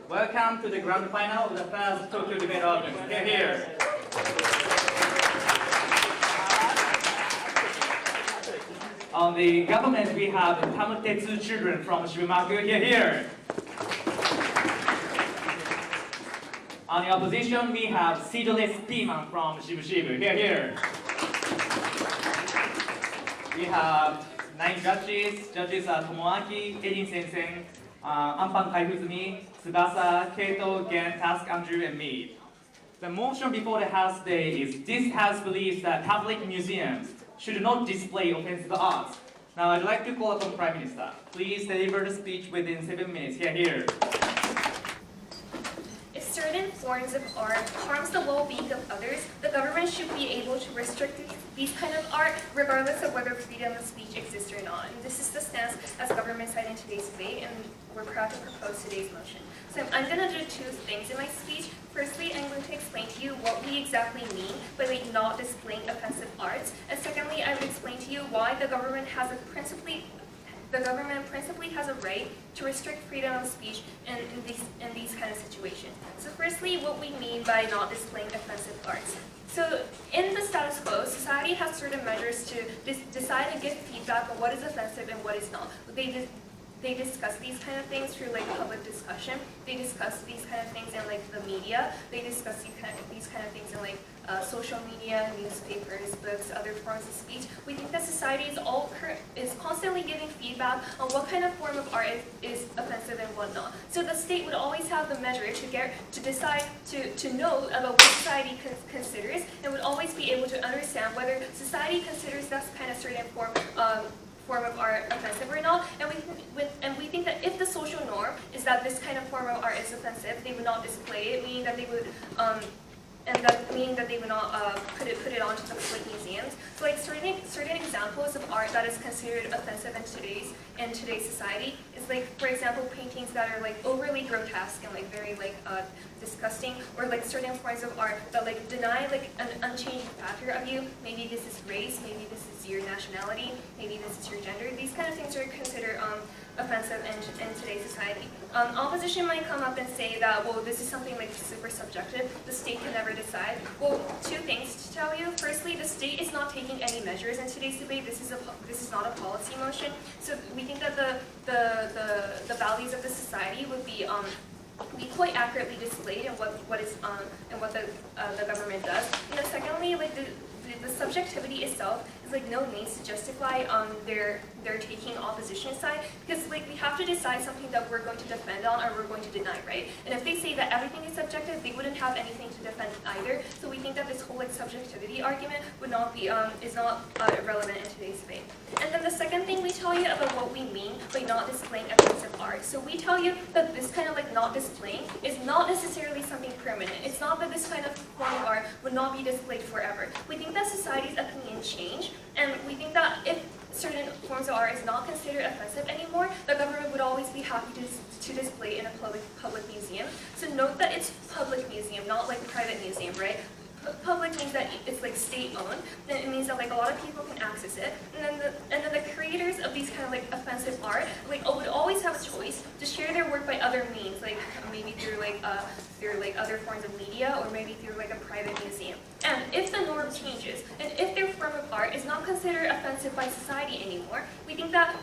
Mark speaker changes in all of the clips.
Speaker 1: Welcome to the grand final of the first Tokyo Debate Olympics. Here. On the government, we have Tamutetsu children from Shibu-Maku. Here. On the opposition, we have seedless piman from Shibu-Shibu. Here. We have 9 judges. Judges are Tomoaki, Erin sensei, あんぱん開封済み, Tsubasa Ito, Task Andrew, and me. The motion before the House today is this House believes that public museums should not display offensive arts. Now I'd like to call upon Prime Minister. Please deliver the speech within 7 minutes. Here.
Speaker 2: If certain forms of art harms the well-being of others, the government should be able to restrict these kind of art regardless of whether freedom of speech exists or not. And this is the stance as government side in today's debate, and we're proud to propose today's motion. So I'm going to do 2 things in my speech. Firstly, I'm going to explain to you what we exactly mean by not displaying offensive arts. And secondly, I will explain to you why the government principally has a right to restrict freedom of speech in these kind of situations. So firstly, what we mean by not displaying offensive arts. So in the status quo, society has certain measures to decide and give feedback on what is offensive and what is not. They discuss these kind of things through public discussion. They discuss these kind of things in the media. They discuss these kind of things in social media, newspapers, books, other forms of speech. We think that society is constantly giving feedback on what kind of form of art is offensive and what not. So the state would always have the measure to decide to know about what society considers, and would always be able to understand whether society considers that kind of certain form of art offensive or not, and we think that if the social norm is that this kind of form of art is offensive, they would not display it, meaning that they would not put it onto the public museums. So certain examples of art that is considered offensive in today's society is for example, paintings that are overly grotesque and very disgusting, or certain forms of art that deny an unchanging factor of you. Maybe this is race, maybe this is your nationality, maybe this is your gender. These kind of things are considered offensive in today's society. Opposition might come up and say that, well, this is something super subjective. The state can never decide. Well, 2 things to tell you. Firstly, the state is not taking any measures in today's debate. This is not a policy motion. So we think that the values of the society would be quite accurately displayed in what the government does. And then secondly, the subjectivity itself is no means to justify their taking opposition side, because we have to decide something that we're going to defend on or we're going to deny, right? And if they say that everything is subjective, they wouldn't have anything to defend either. So we think that this whole subjectivity argument would not be is not relevant in today's debate. And then the second thing we tell you about what we mean by not displaying offensive art. So we tell you that this kind of not displaying is not necessarily something permanent. It's not that this kind of form of art would not be displayed forever. We think that society's opinion change, and we think that if certain forms of art is not considered offensive anymore, the government would always be happy to display in a public museum. So note that it's public museum, not private museum, right? Public means that it's state-owned. Then it means that a lot of people can access it. And then the creators of these kind of offensive art would always have a choice to share their work by other means, maybe through other forms of media, or maybe through a private museum. And if the norm changes, and if their form of art is not considered offensive by society anymore, we think that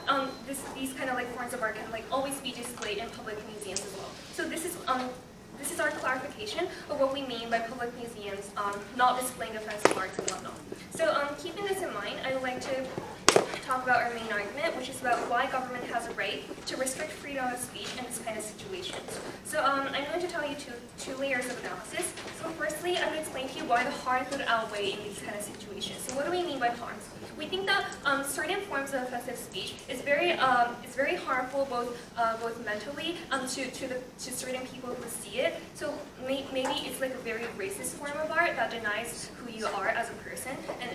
Speaker 2: these kind of forms of art can always be displayed in public museums as well. So this is our clarification of what we mean by public museums not displaying offensive arts and whatnot. So keeping this in mind, I would like to talk about our main argument, which is about why government has a right to restrict freedom of speech in this kind of situations. So I'm going to tell you two layers of analysis. So firstly, I'm going to explain to you why the harms would outweigh in these kind of situations. So what do we mean by harms? We think that certain forms of offensive speech is very harmful both mentally to certain people who see it. So maybe it's a very racist form of art that denies who you are as a person, and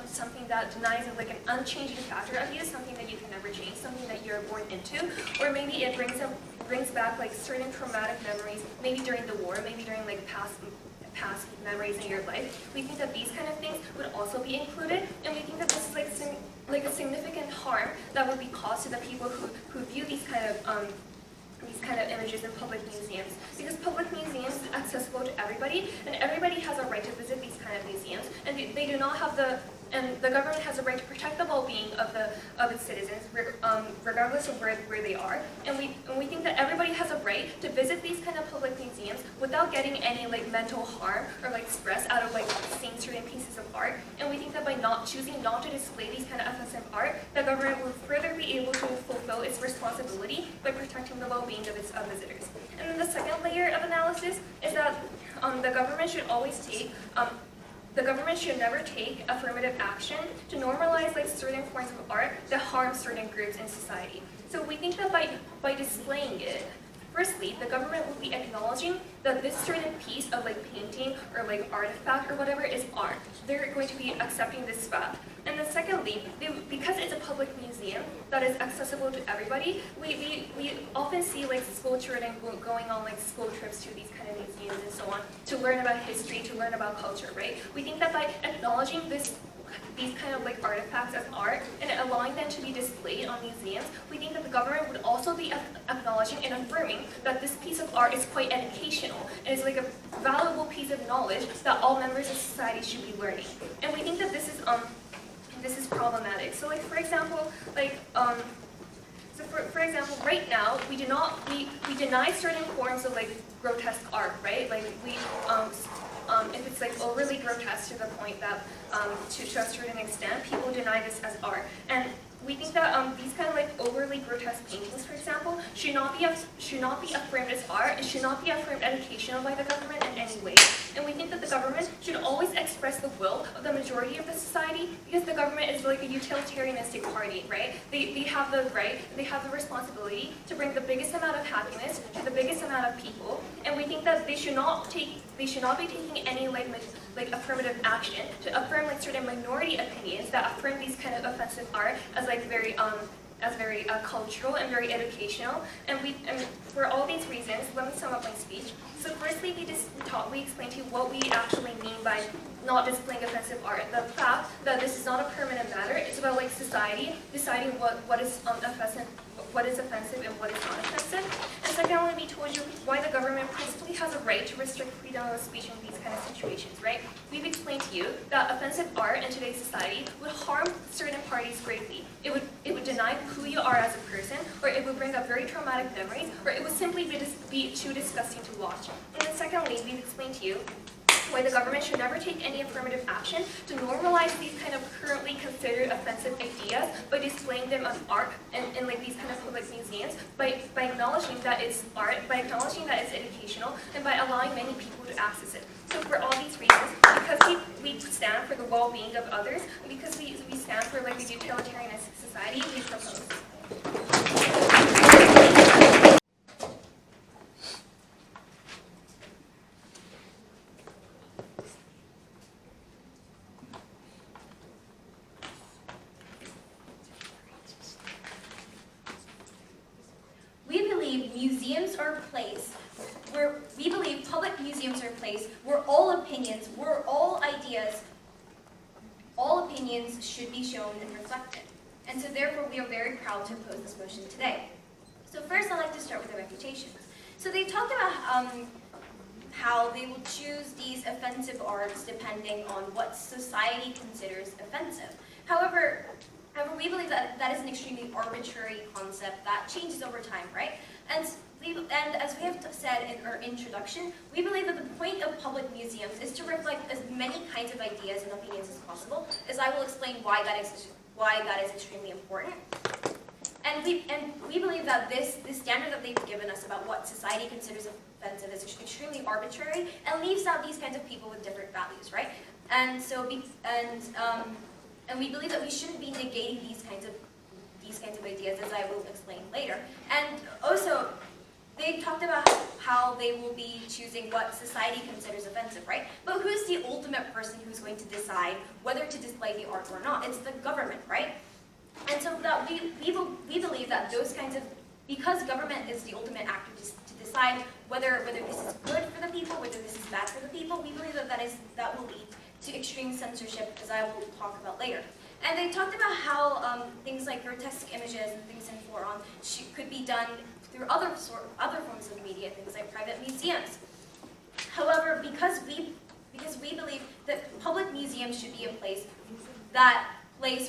Speaker 2: something that denies an unchanging factor of you, something that you can never change, something that you're born into, or maybe it brings back certain traumatic memories, maybe during the war, maybe during past memories in your life. We think that these kind of things would also be included, and we think that this is a significant harm that would be caused to the people who view these kind of images images in public museums, because public museums is accessible to everybody, and everybody has a right to visit these kind of museums, and they do not have and the government has a right to protect the well-being of its citizens, regardless of where they are. And we think that everybody has a right to visit these kind of public museums without getting any like mental harm or like stress out of like seeing certain pieces of art. And we think that by choosing not to display these kind of offensive art, the government will further be able to fulfill its responsibility by protecting the well-being of its visitors. And then the second layer of analysis is that the government should always take the government should never take affirmative action to normalize like certain forms of art that harm certain groups in society. So we think that by displaying it, firstly, the government will be acknowledging that this certain piece of like painting or like artifact or whatever is art. They're going to be accepting this fact. And then secondly, because it's a public museum that is accessible to everybody, we often see like school children going on like school trips to these kind of museums and so on to learn about history, to learn about culture, right? We think that by acknowledging these kind of like artifacts as art and allowing them to be displayed on museums, we think that the government would also be acknowledging and affirming that this piece of art is quite educational and is like a valuable piece of knowledge that all members of society should be learning. And we think that this is problematic. So like for example, like for example, right now we deny certain forms of like grotesque art, right? Like if it's like overly grotesque to the point that to a certain extent, people deny this as art. And we think that these kind of like overly grotesque paintings, for example, should not be affirmed as art. It should not be affirmed educational by the government in any way. And we think that the government should always express the will of the majority of the society, because the government is like a utilitarianistic party, right? They have the right, they have the responsibility to bring the biggest amount of happiness to the biggest amount of people. And we think that they should not be taking any like affirmative action to affirm like certain minority opinions that affirm these kind of offensive art as like very cultural and very educational. And for all these reasons, let me sum up my speech. So firstly, we explained to you what we actually mean by not displaying offensive art. The fact that this is not a permanent matter. It's about like society deciding what is offensive and what is not offensive. And secondly, we told you why the government principally has a right to restrict freedom of speech in these kind of situations, right? We've explained to you that offensive art in today's society would harm certain parties greatly. It would deny who you are as a person, or it would bring up very traumatic memories, or it would simply be too disgusting to watch. And then secondly, we've explained to you why the government should never take any affirmative action to normalize these kind of currently considered offensive ideas by displaying them as art in like these kind of public museums, by acknowledging that it's art, by acknowledging that it's educational, and by allowing many people to access it. So for all these reasons, because we stand for the well-being of others, and because we stand for like a utilitarianistic society, we propose.
Speaker 3: Public museums are a place where all opinions, where all ideas, all opinions should be shown and reflected. And so therefore we are very proud to oppose this motion today. So first I'd like to start with the reputations. So they talked about how they will choose these offensive arts depending on what society considers offensive. However, we believe that that is an extremely arbitrary concept that changes over time, right? And as we have said in our introduction, we believe that the point of public museums is to reflect as many kinds of ideas and opinions as possible, as I will explain why that is extremely important. And we believe that this standard that they've given us about what society considers offensive is extremely arbitrary and leaves out these kinds of people with different values, right? And so and we believe that we shouldn't be negating these kinds of ideas, as I will explain later. And also, they talked about how they will be choosing what society considers offensive, right? But who's the ultimate person who's going to decide whether to display the art or not? It's the government, right? And so that we believe that those kinds of, because government is the ultimate actor to decide whether this is good for the people, whether this is bad for the people, we believe that that will lead to extreme censorship, as I will talk about later. And they talked about how things like grotesque images and things in forum could be done through other forms of media, things like private museums. However, because we believe that public museums should be a place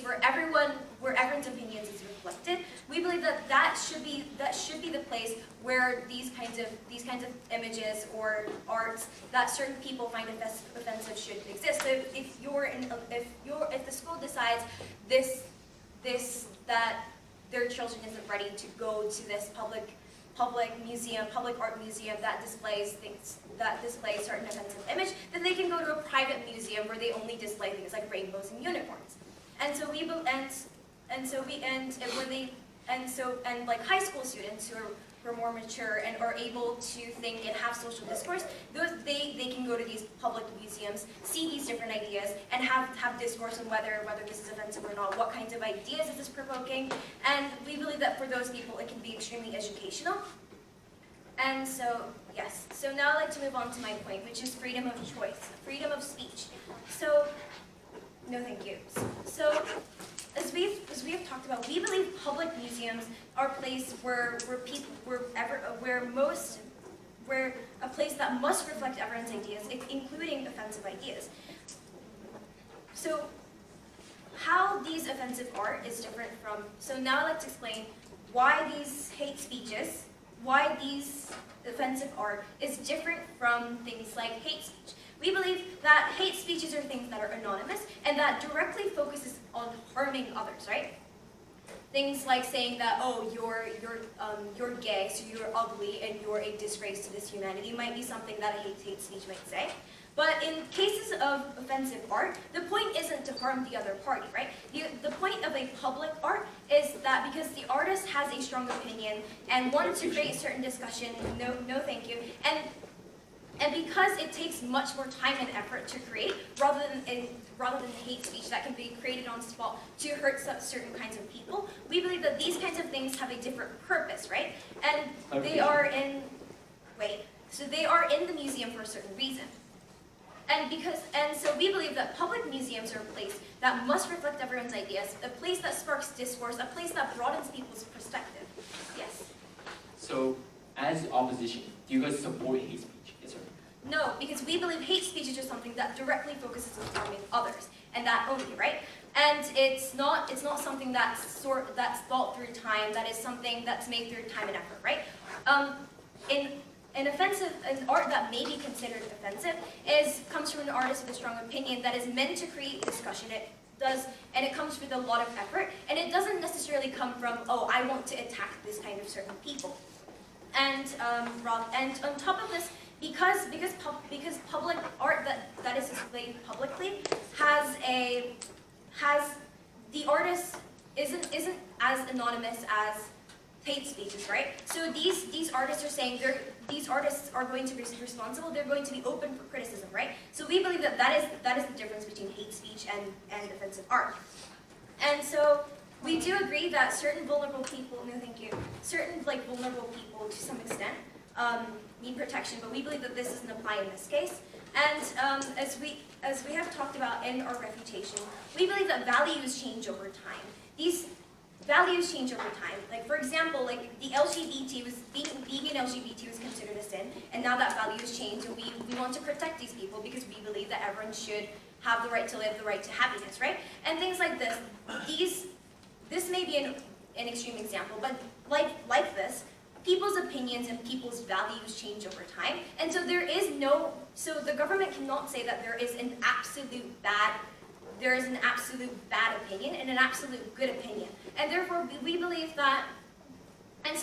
Speaker 3: where everyone's opinions is reflected, we believe that should be the place where these kinds of images or arts that certain people find offensive should exist. So if the school decides that their children isn't ready to go to this public art museum that displays certain offensive image, then they can go to a private museum where they only display things like rainbows and unicorns. And like high school students who are more mature and are able to think and have social discourse, they can go to these public museums, see these different ideas, and have discourse on whether this is offensive or not, what kinds of ideas is this provoking, and we believe that for those people it can be extremely educational. And so, yes. So now I'd like to move on to my point, which is freedom of choice, freedom of speech. So, no thank you. So, as we have talked about, we believe public museums are a place where a place that must reflect everyone's ideas, including offensive ideas. So, how these offensive art is different from, so now I'd like to explain why these hate speeches, why these offensive art is different from things like hate speech. We believe that hate speeches are things that are anonymous and that directly focuses on harming others, right? Things like saying that, oh, you're gay, so you're ugly, and you're a disgrace to this humanity might be something that a hate speech might say. But in cases of offensive art, the point isn't to harm the other party, right? The point of a public art is that because the artist has a strong opinion and wants to create certain discussion, no thank you, and because it takes much more time and effort to create, rather than hate speech that can be created on the spot to hurt certain kinds of people, we believe that these kinds of things have a different purpose, right? And they are in the museum for a certain reason. And so we believe that public museums are a place that must reflect everyone's ideas, a place that sparks discourse, a place that broadens people's perspective. Yes?
Speaker 4: So, as opposition, do you guys support hate speech? Yes, sir?
Speaker 3: No, because we believe hate speech is just something that directly focuses on harming others, and that only, right? And it's not something that's thought through time, that is something that's made through time and effort, right? An art that may be considered offensive comes from an artist with a strong opinion that is meant to create discussion. And it comes with a lot of effort, and it doesn't necessarily come from, oh, I want to attack this kind of certain people. And on top of this, because public art that is displayed publicly has the artist isn't as anonymous as hate speeches, right? So these artists are saying these artists are going to be responsible. They're going to be open for criticism, right? So we believe that is the difference between hate speech and offensive art. And so we do agree that certain vulnerable people, vulnerable people to some extent need protection, but we believe that this doesn't apply in this case. And as we have talked about in our refutation, we believe that values change over time. These values change over time. Like, for example, like the LGBT being an LGBT was considered a sin, and now that value has changed, and we want to protect these people because we believe that everyone should have the right to live, the right to happiness, right? And things like this. This may be an extreme example, but like this, people's opinions and people's values change over time, and so so the government cannot say that there is an absolute bad opinion and an absolute good opinion. And therefore, we believe that, and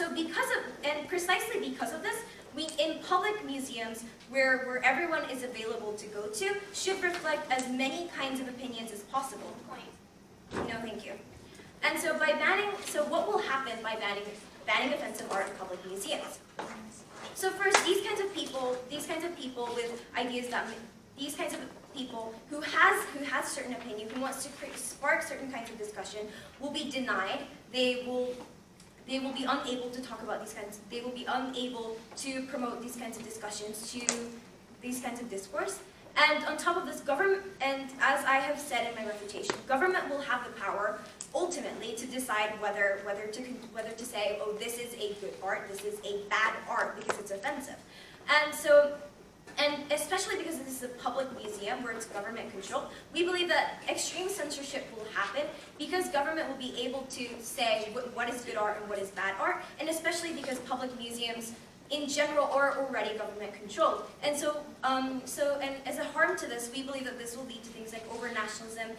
Speaker 3: precisely because of this, we, in public museums, where everyone is available to go to, should reflect as many kinds of opinions as possible. No, thank you. And so what will happen by banning offensive art in public museums? So first, these kinds of people with ideas these kinds of people who has certain opinion, who wants to spark certain kinds of discussion, will be denied. They will be unable to talk about these kinds. They will be unable to promote these kinds of discussions, to these kinds of discourse. And on top of this, government, and as I have said in my refutation, government will have the power ultimately to decide whether to say, oh, this is a good art, this is a bad art because it's offensive. And especially because this is a public museum where it's government controlled, we believe that extreme censorship will happen because government will be able to say what is good art and what is bad art, and especially because public museums in general are already government controlled. And and as a harm to this, we believe that this will lead to things like over-nationalism,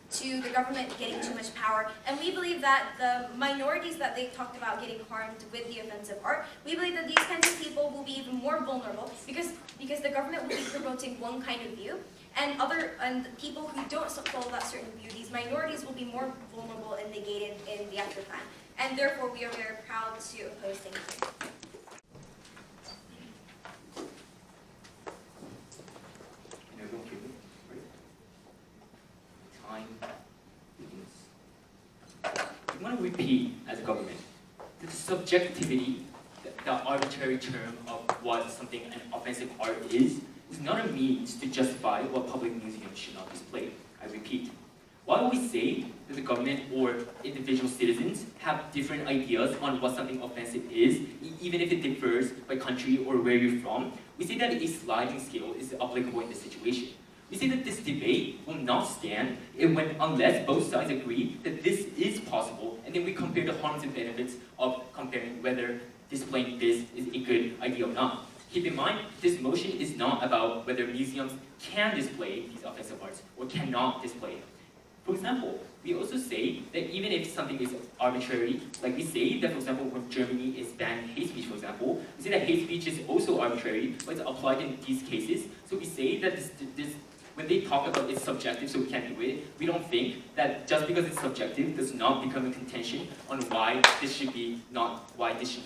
Speaker 3: to the government getting too much power. And we believe that the minorities that they talked about getting harmed with the offensive art, we believe that these kinds of people will be even more vulnerable because the government will be promoting one kind of view, and people who don't follow that certain view, these minorities will be more vulnerable and negated in the aftertime. And therefore, we are very proud to oppose things like that.
Speaker 4: We want to repeat as a government that the subjectivity, the arbitrary term of what something an offensive art is not a means to justify what public museums should not display. I repeat. While we say that the government or individual citizens have different ideas on what something offensive is, even if it differs by country or where you're from, we say that a sliding scale is applicable in this situation. We say that this debate will not stand unless both sides agree that this is possible, and then we compare the harms and benefits of comparing whether displaying this is a good idea or not. Keep in mind, this motion is not about whether museums can display these offensive arts or cannot display them. For example, we also say that even if something is arbitrary, like we say that, for example, when Germany is banning hate speech, for example, we say that hate speech is also arbitrary, but it's applied in these cases. So we say that when they talk about it's subjective, so we can't do it, we don't think that just because it's subjective does not become a contention on why this should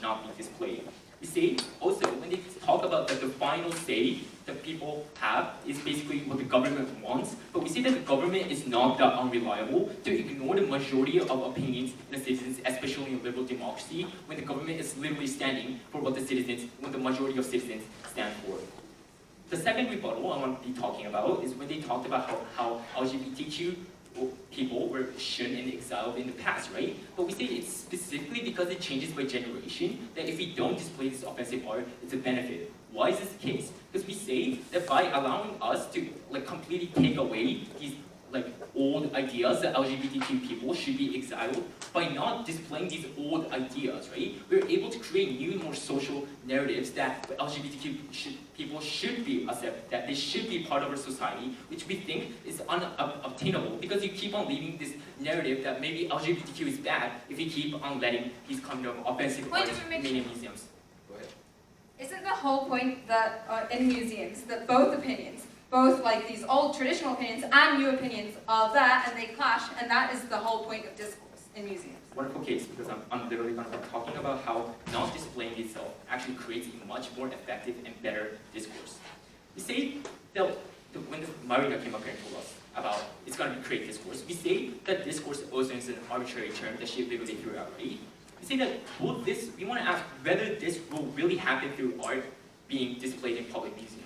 Speaker 4: not be displayed. We say also when they talk about that the final say that people have is basically what the government wants, but we say that the government is not that unreliable to ignore the majority of opinions in the citizens, especially in liberal democracy, when the government is literally standing for what the majority of citizens stand for. The second rebuttal I want to be talking about is when they talked about how LGBTQ people were shunned and exiled in the past, right? But we say it's specifically because it changes by generation, that if we don't display this offensive art, it's a benefit. Why is this the case? Because we say that by allowing us to completely take away these old ideas that LGBTQ people should be exiled, by not displaying these old ideas, right? We're able to create new, more social narratives that LGBTQ people should be accepted, that they should be part of our society, which we think is unobtainable because you keep on leaving this narrative that maybe LGBTQ is bad if you keep on letting these kind of offensive arts remain in museums. Go ahead.
Speaker 5: Isn't the whole point that in museums that both opinions, both these old traditional opinions and new opinions of that, and they clash, and that is the whole point of discourse in museums?
Speaker 4: Wonderful case, because I'm literally going to be talking about how not displaying itself actually creates a much more effective and better discourse. We say that when Marina came up here and told us about it's going to create discourse, we say that discourse also is an arbitrary term that she literally threw out, right? We say that we want to ask whether this will really happen through art being displayed in public museums.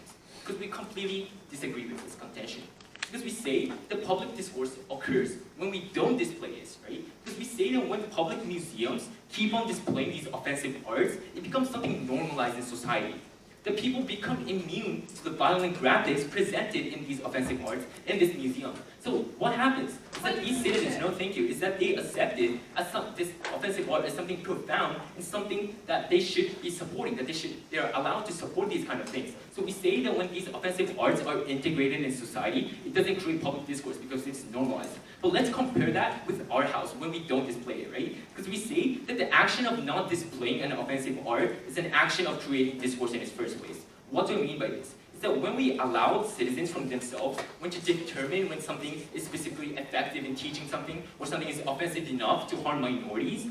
Speaker 4: Because we completely disagree with this contention. Because we say the public discourse occurs when we don't display this, right? Because we say that when public museums keep on displaying these offensive arts, it becomes something normalized in society. The people become immune to the violent graphics presented in these offensive arts in this museum. So what happens is that these citizens, no thank you, is that they accept it as this offensive art as something profound and something that they should be supporting, that they're allowed to support these kind of things. So we say that when these offensive arts are integrated in society, it doesn't create public discourse because it's normalized. But let's compare that with our house when we don't display it, right? Because we say that the action of not displaying an offensive art is an action of creating discourse in its first place. What do I mean by this? Is that when we allow citizens from themselves when to determine when something is specifically effective in teaching something or something is offensive enough to harm minorities,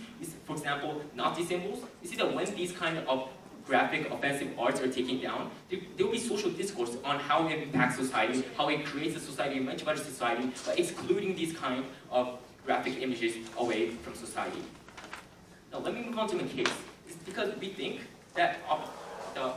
Speaker 4: for example, Nazi symbols, we see that when these kind of graphic offensive arts are taken down, there will be social discourse on how it impacts society, how it creates a society, a much better society, by excluding these kind of graphic images away from society. Now let me move on to my case. It's because we think that the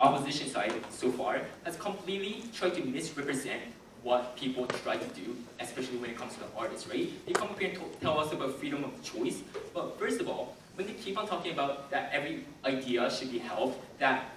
Speaker 4: opposition side so far has completely tried to misrepresent what people try to do, especially when it comes to the artists, right? They come up here and tell us about freedom of choice, but first of all, when they keep on talking about that every idea should be held, that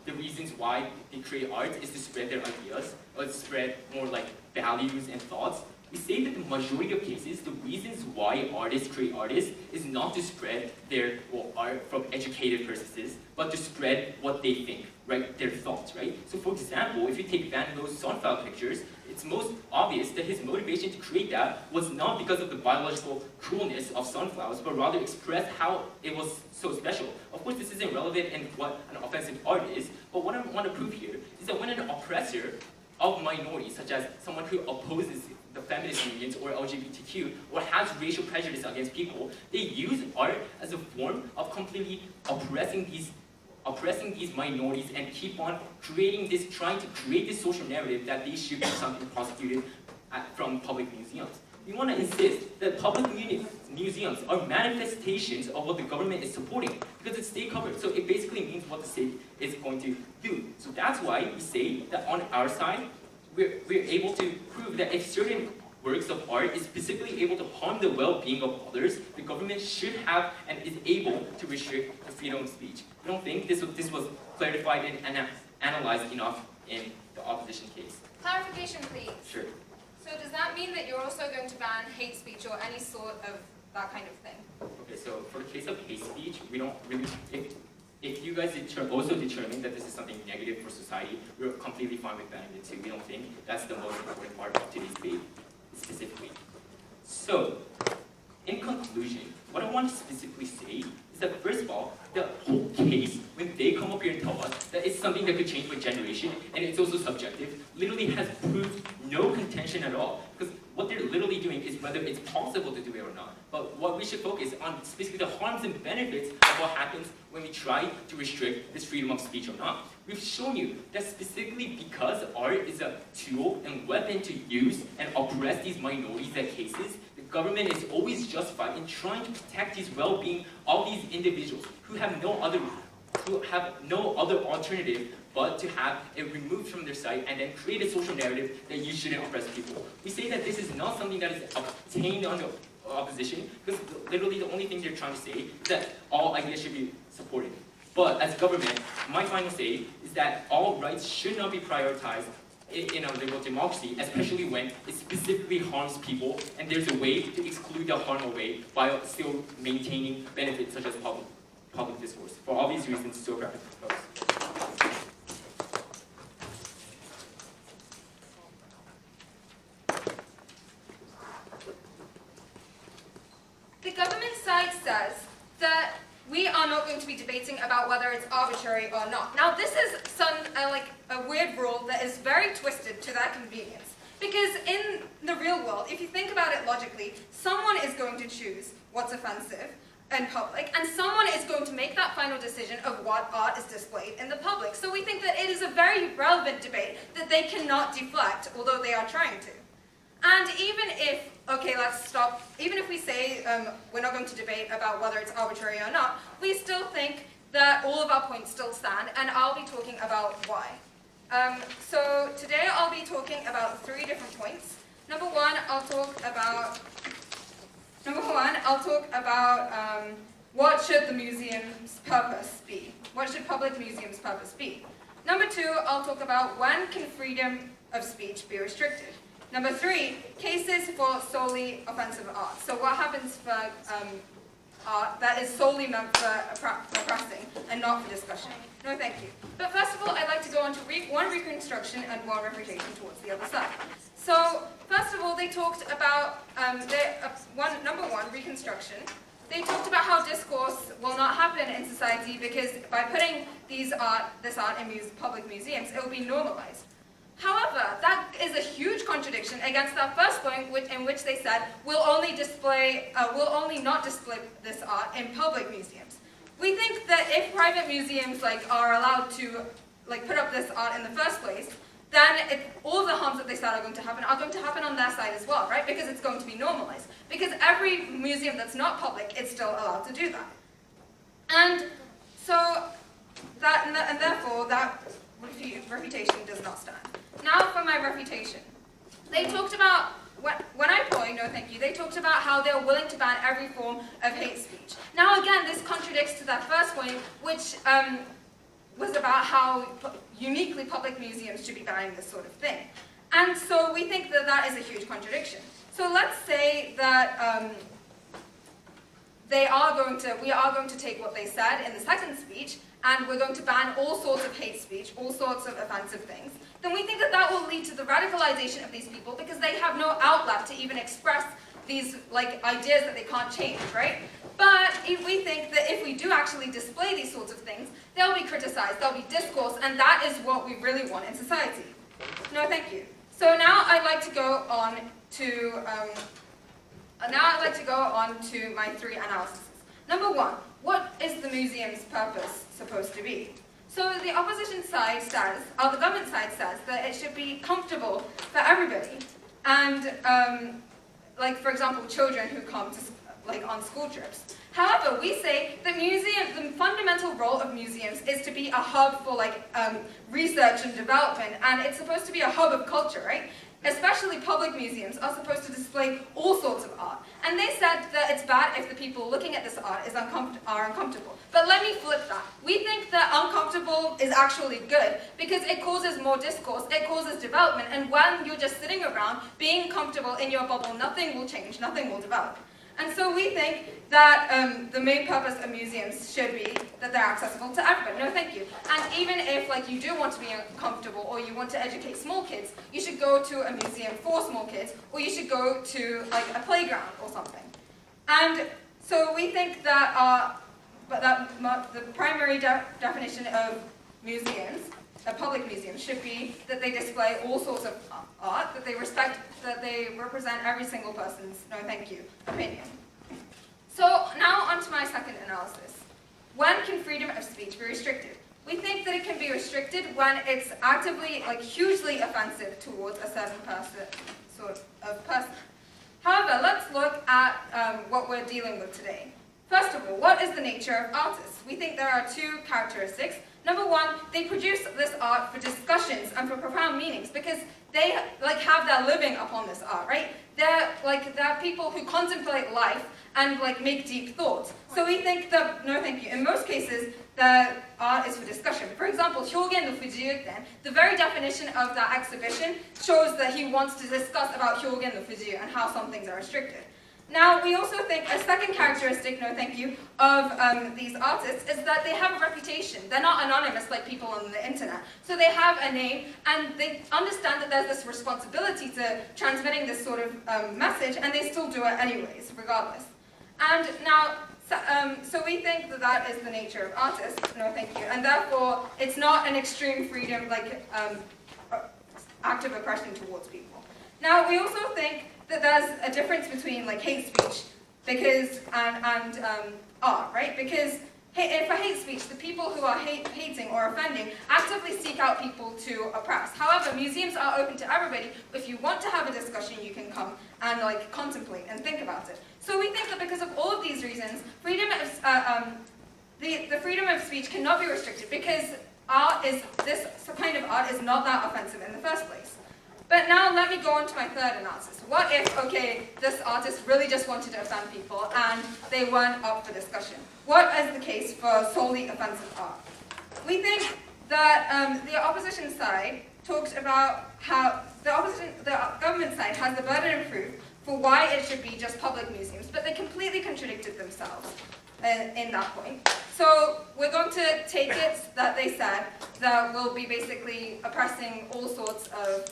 Speaker 4: the reasons why they create art is to spread their ideas, or to spread more like values and thoughts, we say that the majority of cases, the reasons why artists create artists is not to spread their art from educated purposes, but to spread what they think, right? Their thoughts, right? So for example, if you take Van Gogh's sunflower pictures, it's most obvious that his motivation to create that was not because of the biological coolness of sunflowers, but rather express how it was so special. Of course, this isn't relevant in what an offensive art is, but what I want to prove here is that when an oppressor of minorities, such as someone who opposes the feminist movement or LGBTQ, or has racial prejudice against people, they use art as a form of completely oppressing these minorities and keep on trying to create this social narrative that they should be something prosecuted from public museums. We want to insist that public museums are manifestations of what the government is supporting, because it's state covered, so it basically means what the state is going to do. So that's why we say that on our side, we're able to prove that if certain works of art is specifically able to harm the well-being of others, the government should have and is able to restrict the freedom of speech. We don't think this was clarified and analyzed enough in the opposition case.
Speaker 5: Clarification, please.
Speaker 4: Sure.
Speaker 5: So does that mean that you're also going to ban hate speech or any sort of that kind of thing?
Speaker 4: Okay, so for the case of hate speech, we don't really, if you guys also determine that this is something negative for society, we're completely fine with banning it too. We don't think that's the most important part of today's debate specifically. So, in conclusion, what I want to specifically say is that first of all, the whole case, when they come up here and tell us that it's something that could change with generation, and it's also subjective, literally has proved no contention at all. Because what they're literally doing is whether it's possible to do it or not. But what we should focus on specifically the harms and benefits of what happens when we try to restrict this freedom of speech or not. We've shown you that specifically because art is a tool and weapon to use and oppress these minorities at cases, the government is always justified in trying to protect these well-being of these individuals who have no other alternative but to have it removed from their site and then create a social narrative that you shouldn't oppress people. We say that this is not something that is obtained under opposition, because literally the only thing they're trying to say is that all ideas should be supported. But as government, my final say is that all rights should not be prioritized in a liberal democracy, especially when it specifically harms people, and there's a way to exclude the harm away while still maintaining benefits such as public discourse. For all these reasons, Socrates proposed.
Speaker 5: The government side says that we are not going to be debating about whether it's arbitrary or not. Now, this is like a weird rule that is very twisted to their convenience. Because in the real world, if you think about it logically, someone is going to choose what's offensive in public, and someone is going to make that final decision of what art is displayed in the public. So we think that it is a very relevant debate that they cannot deflect, although they are trying to. And even if, okay, let's stop, even if we say we're not going to debate about whether it's arbitrary or not, we still think that all of our points still stand, and I'll be talking about why. So today I'll be talking about 3 different points. Number one, I'll talk about what should the museum's purpose be? What should public museums' purpose be? Number 2, I'll talk about when can freedom of speech be restricted? Number 3, cases for solely offensive art. So what happens for art that is solely meant for oppressing and not for discussion? No, thank you. But first of all, I'd like to go on to one reconstruction and one refutation towards the other side. So first of all, they talked about number one, reconstruction. They talked about how discourse will not happen in society because by putting this art in public museums, it will be normalized. However, that is a huge contradiction against that first point in which they said we'll only not display this art in public museums. We think that if private museums are allowed to put up this art in the first place, then all the harms that they said are going to happen on their side as well, right? Because it's going to be normalized. Because every museum that's not public is still allowed to do that. And so and therefore that refutation does not stand. Now for my refutation. They talked about, when I point, no thank you, they talked about how they're willing to ban every form of hate speech. Now again, this contradicts to that first point, which was about how uniquely public museums should be banning this sort of thing. And so we think that that is a huge contradiction. So let's say that we are going to take what they said in the second speech, and we're going to ban all sorts of hate speech, all sorts of offensive things. Then we think that that will lead to the radicalization of these people because they have no outlet to even express these ideas that they can't change, right? But if we think that if we do actually display these sorts of things, they'll be criticized, they'll be discourse, and that is what we really want in society. No, thank you. So now I'd like to go on to my three analyses. Number one, what is the museum's purpose supposed to be? So the opposition side says, or the government side says, that it should be comfortable for everybody, and for example, children who come to on school trips. However, we say that the fundamental role of museums is to be a hub for research and development, and it's supposed to be a hub of culture, right? Especially public museums are supposed to display all sorts of art. And they said that it's bad if the people looking at this art are uncomfortable. But let me flip that. We think that uncomfortable is actually good because it causes more discourse, it causes development, and when you're just sitting around being comfortable in your bubble, nothing will change, nothing will develop. And so we think that the main purpose of museums should be that they're accessible to everybody. No, thank you. And even if you do want to be comfortable or you want to educate small kids, you should go to a museum for small kids, or you should go to a playground or something. And so we think that the primary definition of museums, public museums, should be that they display all sorts of art, that they respect, that they represent every single person's, no thank you, opinion. So now on to my second analysis. When can freedom of speech be restricted? We think that it can be restricted when it's actively, hugely offensive towards a certain person. However, let's look at what we're dealing with today. First of all, what is the nature of artists? We think there are two characteristics. Number one, they produce this art for discussions and for profound meanings because they have their living upon this art, right? They're people who contemplate life and make deep thoughts. So we think that, no thank you, in most cases, the art is for discussion. For example, Hyōgen no Fujiyuten, the very definition of that exhibition shows that he wants to discuss about Hyōgen no Fujiyu and how some things are restricted. Now, we also think a second characteristic, no thank you, of these artists is that they have a reputation. They're not anonymous like people on the internet. So they have a name, and they understand that there's this responsibility to transmitting this sort of message, and they still do it anyways, regardless. And now, so we think that that is the nature of artists, no thank you, and therefore it's not an extreme freedom, active oppression towards people. Now, we also think that there's a difference between hate speech and art, right? Because for hate speech, the people who are hating or offending actively seek out people to oppress. However, museums are open to everybody. If you want to have a discussion, you can come and contemplate and think about it. So we think that because of all of these reasons, the freedom of speech cannot be restricted because this kind of art is not that offensive in the first place. But now let me go on to my third analysis. What if, this artist really just wanted to offend people and they weren't up for discussion? What is the case for solely offensive art? We think that the opposition side talks about how the government side has the burden of proof for why it should be just public museums, but they completely contradicted themselves in that point. So we're going to take it that they said that we'll be basically oppressing all sorts of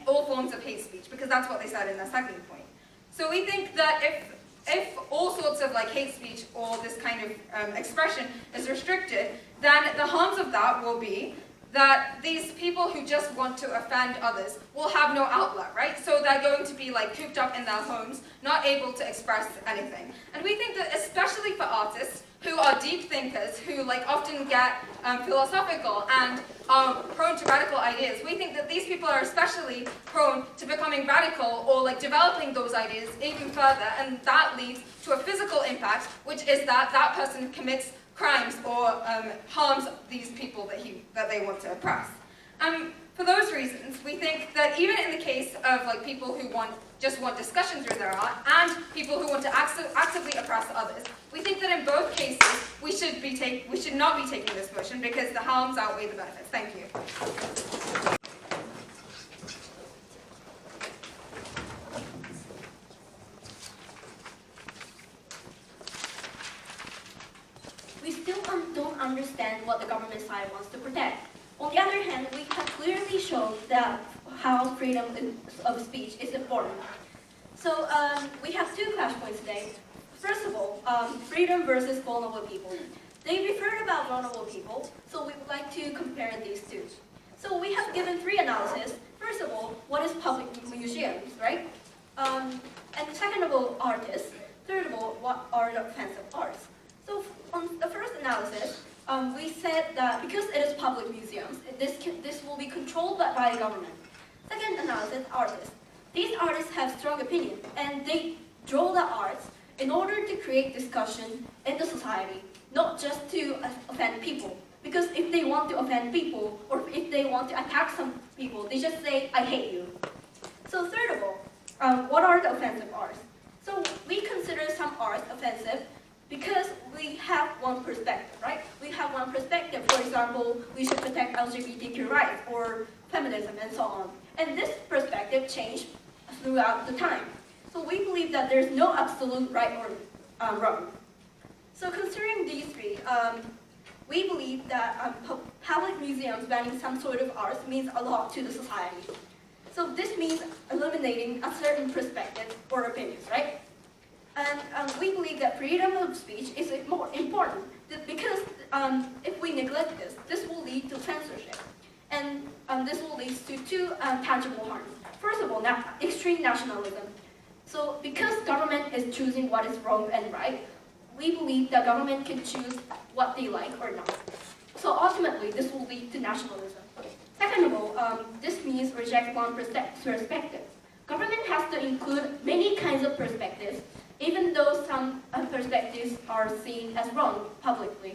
Speaker 5: all forms of hate speech, because that's what they said in their second point. So we think that if all sorts of hate speech or this kind of expression is restricted, then the harms of that will be that these people who just want to offend others will have no outlet, right? So they're going to be cooped up in their homes, not able to express anything. And we think that especially for artists who are deep thinkers, who often get philosophical and are prone to radical ideas, we think that these people are especially prone to becoming radical or developing those ideas even further, and that leads to a physical impact, which is that that person commits crimes or harms these people that they want to oppress. For those reasons, we think that even in the case of like people who just want discussion through their art and people who want to actively oppress others, we think that in both cases we should not be taking this motion because the harms outweigh the benefits. Thank you.
Speaker 3: We still don't understand what the government side wants to protect. On the other hand, we have clearly shown that how freedom of speech is important. So we have two flashpoints today. First of all, freedom versus vulnerable people. They referred about vulnerable people, so we would like to compare these two. So we have given three analyses. First of all, what is public museums, right? And second of all, artists. Third of all, what are the offensive arts? So on the first analysis, we said that because it is public museums, this will be controlled by the government. Second analysis, artists. These artists have strong opinion, and they draw the arts in order to create discussion in the society, not just to offend people. Because if they want to offend people, or if they want to attack some people, they just say, I hate you. So third of all, what are the offensive arts? So we consider some arts offensive because we have one perspective, right? We have one perspective. For example, we should protect LGBTQ rights or feminism and so on. And this perspective changed throughout the time. So we believe that there's no absolute right or wrong. So considering these three, we believe that public museums banning some sort of arts means a lot to the society. So this means eliminating a certain perspective or opinions, right? And we believe that freedom of speech is more important because if we neglect this, this will lead to censorship. And this will lead to two tangible harms. First of all, extreme nationalism. So because government is choosing what is wrong and right, we believe that government can choose what they like or not. So ultimately, this will lead to nationalism. Second of all, this means reject one perspective. Government has to include many kinds of perspectives, even though some perspectives are seen as wrong publicly.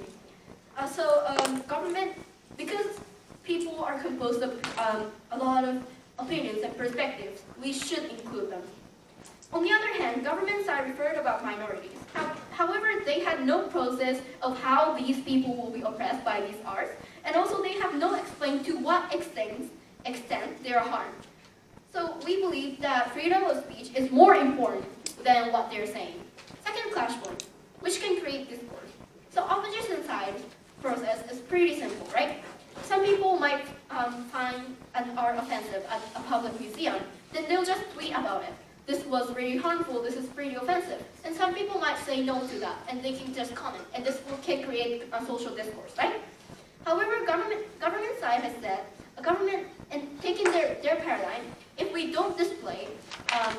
Speaker 3: Government, because people are composed of a lot of opinions and perspectives, we should include them. On the other hand, government side referred about minorities. However, they had no process of how these people will be oppressed by these arts, and also they have no explain to what extent they are harmed. So we believe that freedom of speech is more important than what they're saying. Second flashpoint, which can create discourse. So opposition side process is pretty simple, right? Some people might find an art offensive at a public museum, then they'll just tweet about it. This was really harmful, this is pretty offensive. And some people might say no to that, and they can just comment, and this can create a social discourse, right? However, government side has said, a government, and taking their paradigm, if we don't display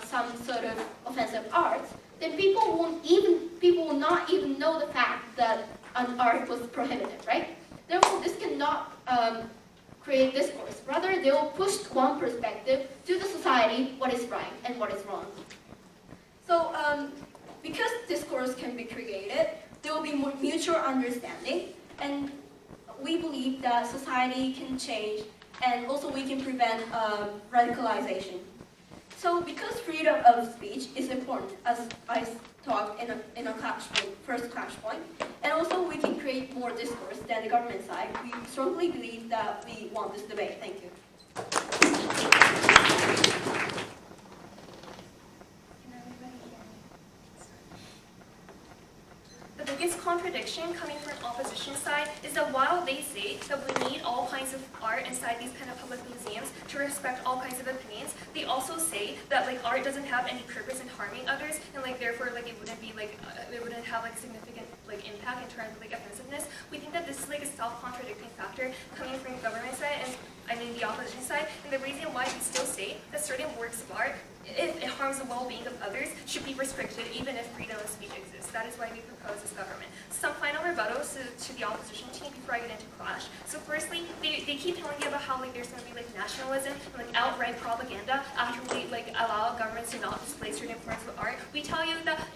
Speaker 3: some sort of offensive arts, then people will not even know the fact that an art was prohibited, right? Therefore, this cannot create discourse. Rather, they will push one perspective to the society, what is right and what is wrong. So, because discourse can be created, there will be more mutual understanding, and we believe that society can change, and also we can prevent radicalization. So, because freedom of speech is important, as I talked in a first clash point, and also we can create more discourse than the government side, we strongly believe that we want this debate. Thank you.
Speaker 2: The biggest contradiction coming from opposition side is that while they say that we need all kinds of art inside these kind of public museums to respect all kinds of opinions, they also say that like art doesn't have any purpose in harming others, and like therefore like it wouldn't be like it wouldn't have like significant like impact in terms of like offensiveness. We think that this is like a self-contradicting factor coming from the government side and I mean the opposition side, and the reason why we still say that certain works of art if it harms the well-being of others, should be restricted even if freedom of speech exists. That is why we propose this government. Some final rebuttals to the opposition team before I get into clash. So firstly, they keep telling you about how like there's going to be like nationalism and like outright propaganda after we like allow governments to not display certain forms of art. We tell you that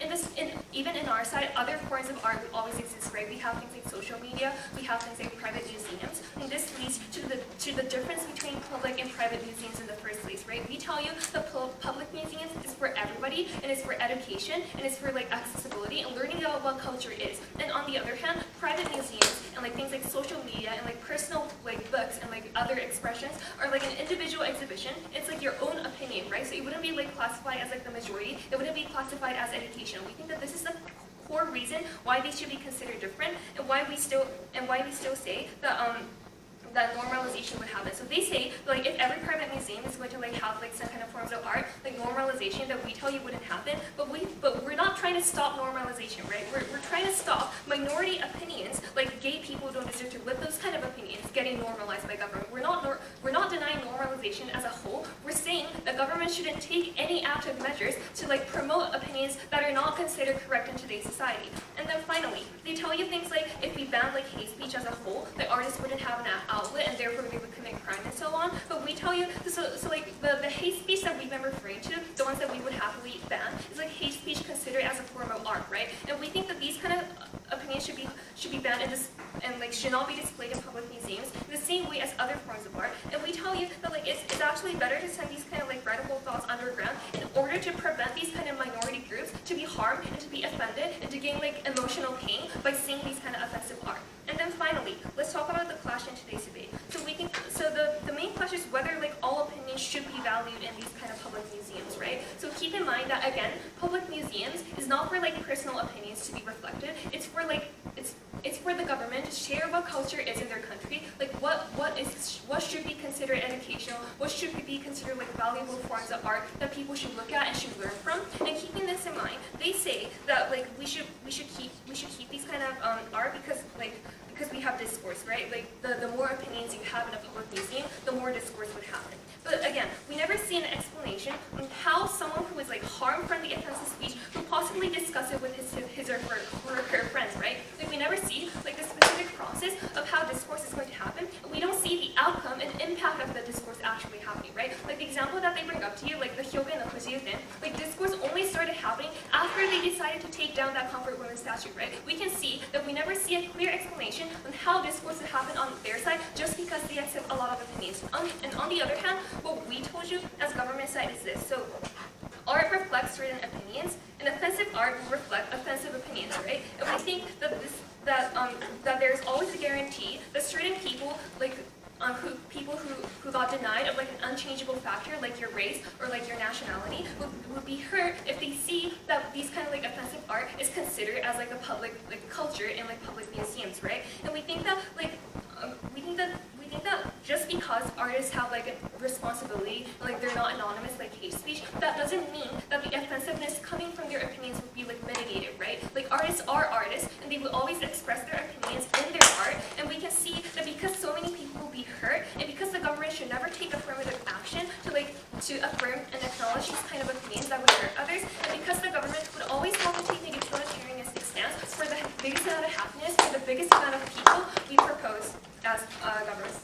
Speaker 2: even in our side, other forms of art will always exist, right? We have things like social media, we have things like private museums, and this leads to the difference between public and private museums in the first place, right? We tell you that public museums is for everybody, and it's for education, and it's for like accessibility and learning about what culture is. And on the other hand, private museums and like things like social media and like personal like books and like other expressions are like an individual exhibition. It's like your own opinion, right? So it wouldn't be like classified as like the majority. It wouldn't be classified as education. We think that this is the core reason why these should be considered different, and why we still say that normalization would happen. So they say like if every private museum is going to like have like some kind of forms of art, like normalization that we tell you wouldn't happen, but we're not trying to stop normalization, right? We're trying to stop minority opinions, like gay people don't deserve to live, those kind of opinions getting normalized by government. We're not denying normalization as a whole. We're saying that government shouldn't take any active measures to like promote opinions that are not considered correct in today's society. And then finally, they tell you things like if we ban like hate speech as a whole, the artists wouldn't have an outlet and therefore they would commit crime and so on. But we tell you, so like the hate speech that we've been referring to, the ones that we would happily ban, is like hate speech considered as a form of art, right? And we think that these kind of opinions should be banned and like should not be displayed in public museums in the same way as other forms of art. And we tell you that like it's actually better to send these kind of like radical thoughts underground in order to prevent these kind of minority groups to be harmed and to be offended and to gain like emotional pain by seeing these kind of offensive art. And then finally, let's talk about the clash in today's debate. So the main clash is whether like all opinions should be valued in these kind of public museums, right? So keep in mind that again, public museums is not for like personal opinions to be reflected. It's for like it's for the government to share what culture is in their country, like what should be considered educational, what should be considered like valuable forms of art that people should look at and should learn from. And keeping this in mind, they say that like we should keep these kind of art because we have discourse, right? Like the more opinions you have in a public museum, the more discourse would happen. But again, we never see an explanation on how someone who is like harmed from the offensive speech would possibly discuss it with his or her friends, right? Like we never see like the specific process of how discourse is going to happen. We don't see the outcome and impact of the discourse actually happening, right? Like the example that they bring up to you, like the Hyogen and the Kujiuten, like discourse only started happening after they decided to take down that comfort women statue, right? We can see that we never see a clear explanation on how discourse would happen on their side just because they accept a lot of opinions. And on the other hand, what we told you as government side is this. So art reflects certain opinions, and offensive art will reflect offensive opinions, right? And we think that there's always a guarantee that certain people, like people who got denied of like an unchangeable factor like your race or like your nationality would be hurt if they see that these kind of like offensive art is considered as like a public like culture in like public museums, right? And we think that just because artists have like a responsibility, like they're not anonymous like hate speech, that doesn't mean that the offensiveness coming from their opinions would be like mitigated, right? Like artists are artists and they will always express their opinions in their art, and we can see that because so many people will be hurt and because the government should never take affirmative action to affirm and acknowledge these kind of opinions that would hurt others, and because the government would always want to take a utilitarianistic stance for the biggest amount of happiness for the biggest amount of people, we propose as governments.